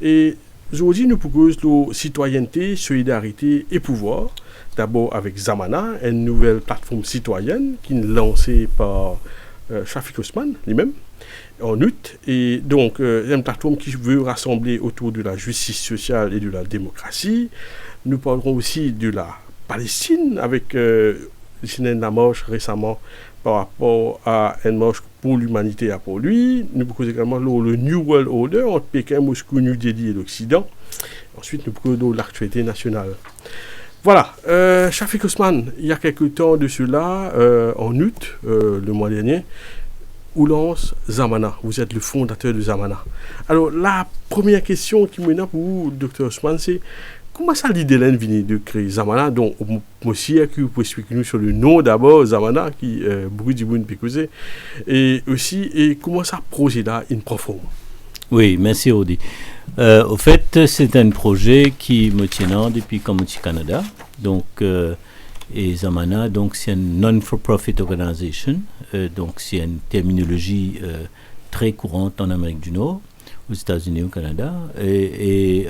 Et aujourd'hui, nous proposons la citoyenneté, solidarité et pouvoir. D'abord avec Zamana, une nouvelle plateforme citoyenne qui est lancée par Shafik Osman lui-même en août. Et donc, une plateforme qui veut rassembler autour de la justice sociale et de la démocratie. Nous parlerons aussi de la Palestine avec la marche récemment par rapport à une marche pour l'humanité à pour lui. Nous proposons également le New World Order entre Pékin, Moscou, New Delhi et l'Occident. Ensuite, nous proposons l'actualité nationale. Voilà, Shafik Osman, il y a quelques temps de cela, en août, le mois dernier, où lance Zamana. Vous êtes le fondateur de Zamana. Alors, la première question qui me vient pour vous, Dr Osman, c'est comment ça l'idée est venue de créer Zamana? Donc, moi aussi, que vous pouvez expliquer nous sur le nom d'abord, Zamana, qui beaucoup de monde peut causer, et aussi, et comment ça projet là, une profonde. Oui, merci Audi. Au fait, c'est un projet qui me tient depuis comme au Canada. Donc, et Zamana, donc c'est une non-for-profit organisation. Donc, c'est une terminologie très courante en Amérique du Nord, aux États-Unis, au Canada. Et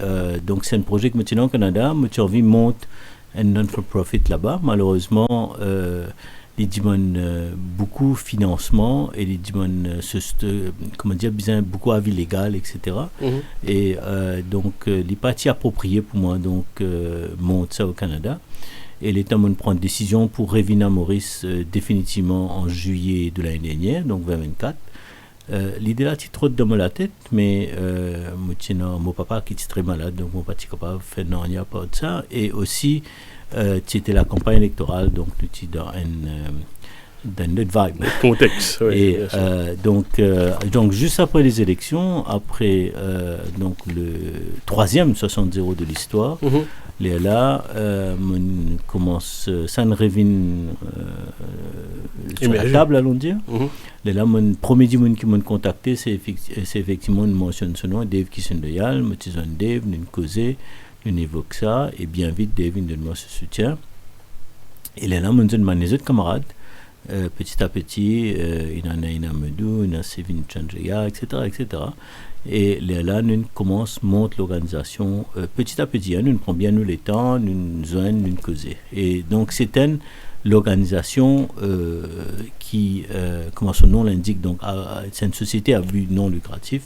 donc, c'est un projet qui me tient au Canada. Moutier monte un non-for-profit là-bas. Malheureusement, il demande beaucoup de financement et il demande comment dire, besoin beaucoup d'avis légal, etc. Et donc, il n'est pas approprié pour moi, donc, monte ça au Canada. Et l'État m'a pris une décision pour revenir à Maurice définitivement en juillet de l'année dernière, donc 2024. L'idée là, c'est trop dans la tête, mais mon papa qui est très malade, donc mon papa est capable de faire non, il n'y a pas de ça. Et aussi, c'était la campagne électorale, donc nous étions dans notre vibe. Contexte, oui. Et donc, juste après les élections, après donc le 3e 60-0 de l'histoire, là, on commence, ça ne revient sur la table, allons dire. Là, mon premier monde qui m'a contacté, c'est effectivement une mention de son nom, Dave Kissendoyal, je suis Dave, nous causons, nous évoquons ça, et bien vite, Dave nous donne ce soutien. Et là, on demande les autres camarades, petit à petit, il y en a Ina Medou, il y en a Sévin Chandriya, etc., etc. Et là, nous commençons, monte l'organisation petit à petit. Nous prenons bien nous les temps, nous joignons, nous causons. Et donc, c'est l'organisation qui, comment son nom l'indique, donc c'est une société à but non lucratif.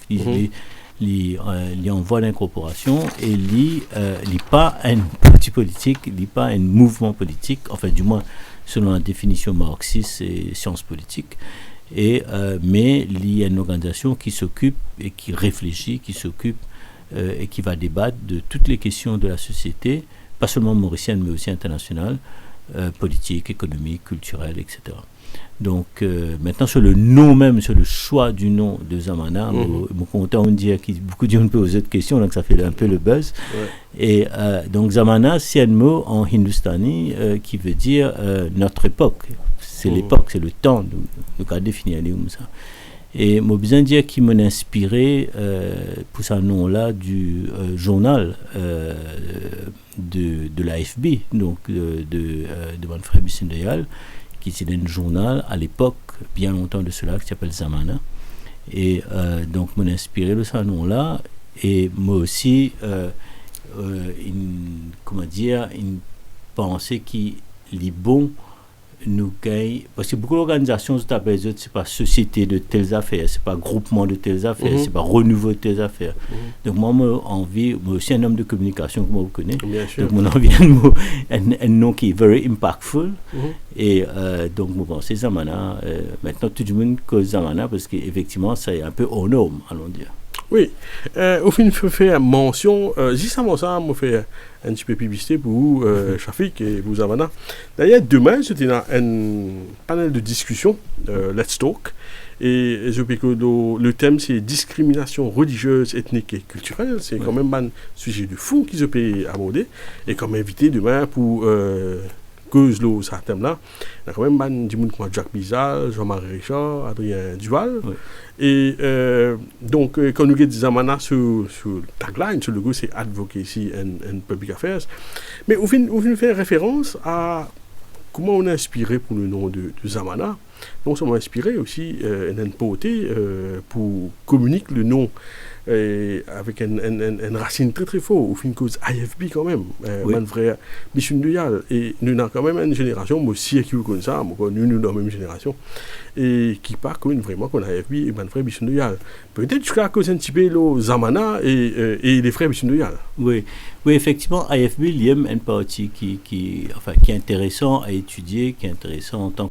Il envoie l'incorporation et il n'est pas un parti politique, il n'est pas un mouvement politique, enfin du moins selon la définition marxiste et sciences politiques. Mais il y a une organisation qui s'occupe et qui réfléchit, qui s'occupe et qui va débattre de toutes les questions de la société, pas seulement mauricienne mais aussi internationale, politique, économique, culturelle, etc. Donc maintenant sur le nom même, sur le choix du nom de Zamana, mon content on dit qu'il beaucoup de gens posent d'autres questions, donc ça fait un peu le buzz. Et donc Zamana, c'est un mot en hindustani qui veut dire notre époque. C'est l'époque, c'est le temps, nous avons défini comme ça. Et moi besoin de dire qu'il m'a inspiré pour ce nom-là du journal de l'AFB, donc de Manfred Bissendeyal, qui était un journal à l'époque, bien longtemps de cela, qui s'appelle Zamana. Et donc m'a inspiré de ce nom-là, et moi aussi, une pensée qui est bon, nous gagne, parce que beaucoup d'organisations c'est pas société de telles affaires, c'est pas groupement de telles affaires, c'est pas renouveau de telles affaires. Donc moi envie, moi aussi un homme de communication que moi vous connaissez, donc mon envie un nom qui est very impactful. Et donc moi pensez Zamana, maintenant tout le monde cause Zamana parce qu'effectivement c'est un peu hors norme, allons dire. Oui, au fin, il faut faire mention, juste avant ça, je fais un petit peu publicité pour vous, Shafik et vous, Zamana. D'ailleurs, demain, c'était un panel de discussion, Let's Talk, et je pense que le thème, c'est discrimination religieuse, ethnique et culturelle. C'est quand même un sujet de fou qu'ils ont aborder. Et comme invité demain pour cause ce thème-là, il y a quand même du monde comme Jacques Bizal, Jean-Marie Richard, Adrien Duval. Et donc, quand nous disons Zamana sur tagline, sur le logo, c'est Advocacy and Public Affairs. Mais on fait référence à comment on est inspiré pour le nom de Zamana. Donc, on m'a inspiré aussi d'un poté pour communiquer le nom avec une racine très très forte, au fin de cause IFB quand même, mon frère Bichunduyal, et nous avons quand même une génération, moi aussi qui vous connaissez ça, nous dans la même génération, et qui part vraiment qu'on a IFB et mon frère Bichunduyal. Peut-être jusqu'à cause un petit peu le Zamana et les frères Bichunduyal. Oui, effectivement, IFB, il y a une partie qui est intéressant à étudier, qui est intéressant en tant